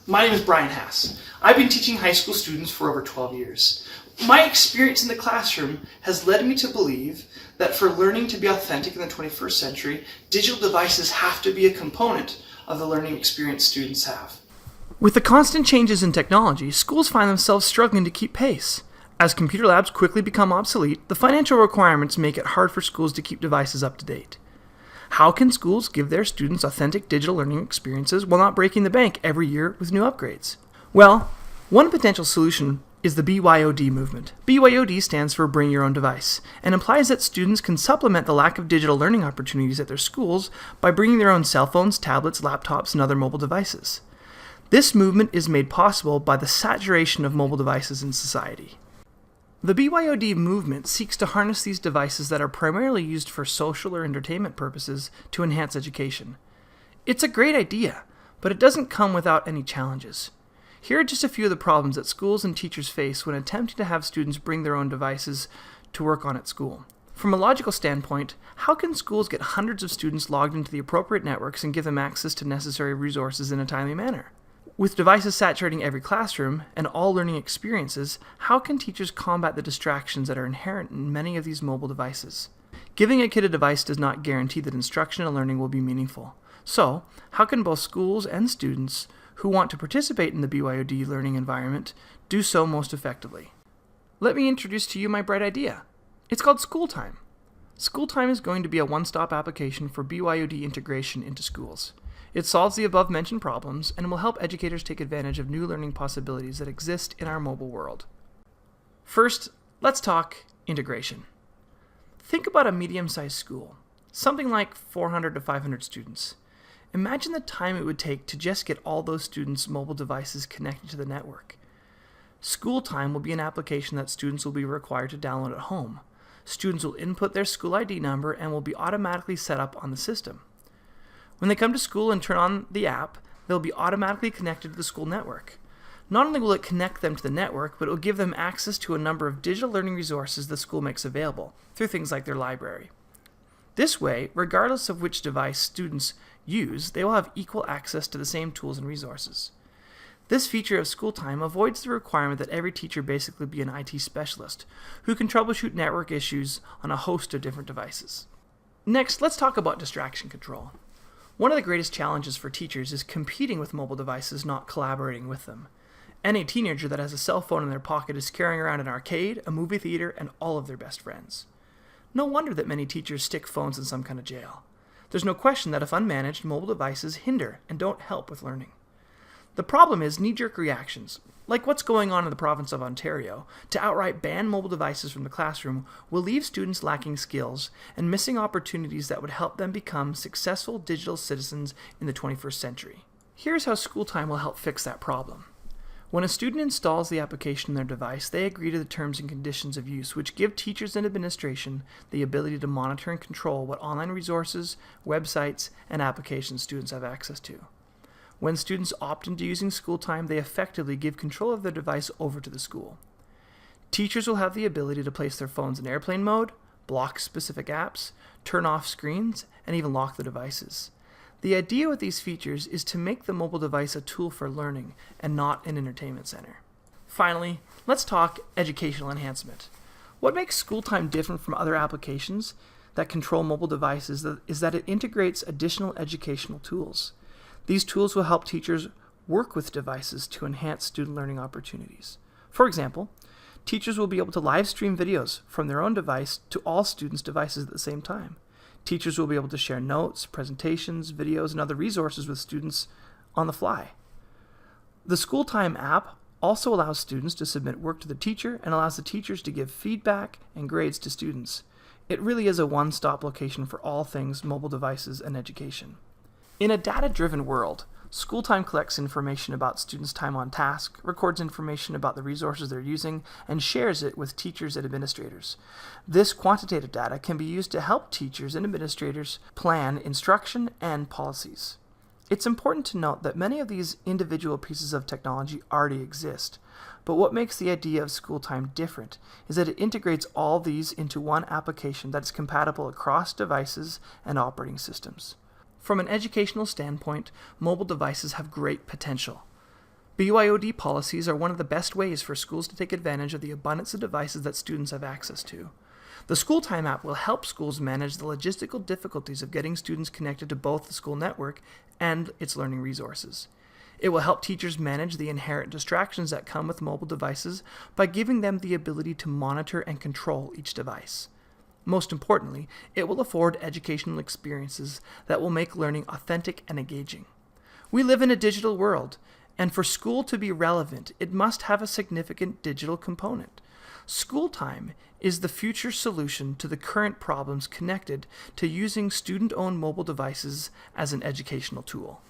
My name is Brian Hass. I've been teaching high school students for over 12 years. My experience in the classroom has led me to believe that for learning to be authentic in the 21st century, digital devices have to be a component of the learning experience students have. With the constant changes in technology, schools find themselves struggling to keep pace. As computer labs quickly become obsolete, the financial requirements make it hard for schools to keep devices up to date. How can schools give their students authentic digital learning experiences while not breaking the bank every year with new upgrades? Well, one potential solution is the BYOD movement. BYOD stands for Bring Your Own Device and implies that students can supplement the lack of digital learning opportunities at their schools by bringing their own cell phones, tablets, laptops, and other mobile devices. This movement is made possible by the saturation of mobile devices in society. The BYOD movement seeks to harness these devices that are primarily used for social or entertainment purposes to enhance education. It's a great idea, but it doesn't come without any challenges. Here are just a few of the problems that schools and teachers face when attempting to have students bring their own devices to work on at school. From a logical standpoint, how can schools get hundreds of students logged into the appropriate networks and give them access to necessary resources in a timely manner? With devices saturating every classroom and all learning experiences, how can teachers combat the distractions that are inherent in many of these mobile devices? Giving a kid a device does not guarantee that instruction and learning will be meaningful. So, how can both schools and students who want to participate in the BYOD learning environment do so most effectively? Let me introduce to you my bright idea. It's called School Time. School Time is going to be a one-stop application for BYOD integration into schools. It solves the above-mentioned problems and will help educators take advantage of new learning possibilities that exist in our mobile world. First, let's talk integration. Think about a medium-sized school, something like 400 to 500 students. Imagine the time it would take to just get all those students' mobile devices connected to the network. School Time will be an application that students will be required to download at home. Students will input their school ID number and will be automatically set up on the system. When they come to school and turn on the app, they'll be automatically connected to the school network. Not only will it connect them to the network, but it will give them access to a number of digital learning resources the school makes available, through things like their library. This way, regardless of which device students use, they will have equal access to the same tools and resources. This feature of School Time avoids the requirement that every teacher basically be an IT specialist, who can troubleshoot network issues on a host of different devices. Next, let's talk about distraction control. One of the greatest challenges for teachers is competing with mobile devices, not collaborating with them. Any teenager that has a cell phone in their pocket is carrying around an arcade, a movie theater, and all of their best friends. No wonder that many teachers stick phones in some kind of jail. There's no question that if unmanaged, mobile devices hinder and don't help with learning. The problem is knee-jerk reactions, like what's going on in the province of Ontario, to outright ban mobile devices from the classroom will leave students lacking skills and missing opportunities that would help them become successful digital citizens in the 21st century. Here's how School Time will help fix that problem. When a student installs the application on their device, they agree to the terms and conditions of use, which give teachers and administration the ability to monitor and control what online resources, websites, and applications students have access to. When students opt into using School Time, they effectively give control of their device over to the school. Teachers will have the ability to place their phones in airplane mode, block specific apps, turn off screens, and even lock the devices. The idea with these features is to make the mobile device a tool for learning and not an entertainment center. Finally, let's talk educational enhancement. What makes School Time different from other applications that control mobile devices is that it integrates additional educational tools. These tools will help teachers work with devices to enhance student learning opportunities. For example, teachers will be able to live stream videos from their own device to all students' devices at the same time. Teachers will be able to share notes, presentations, videos, and other resources with students on the fly. The School Time app also allows students to submit work to the teacher and allows the teachers to give feedback and grades to students. It really is a one-stop location for all things mobile devices and education. In a data-driven world, School Time collects information about students' time on task, records information about the resources they're using, and shares it with teachers and administrators. This quantitative data can be used to help teachers and administrators plan instruction and policies. It's important to note that many of these individual pieces of technology already exist, but what makes the idea of School Time different is that it integrates all these into one application that is compatible across devices and operating systems. From an educational standpoint, mobile devices have great potential. BYOD policies are one of the best ways for schools to take advantage of the abundance of devices that students have access to. The School Time app will help schools manage the logistical difficulties of getting students connected to both the school network and its learning resources. It will help teachers manage the inherent distractions that come with mobile devices by giving them the ability to monitor and control each device. Most importantly, it will afford educational experiences that will make learning authentic and engaging. We live in a digital world, and for school to be relevant, it must have a significant digital component. School Time is the future solution to the current problems connected to using student-owned mobile devices as an educational tool.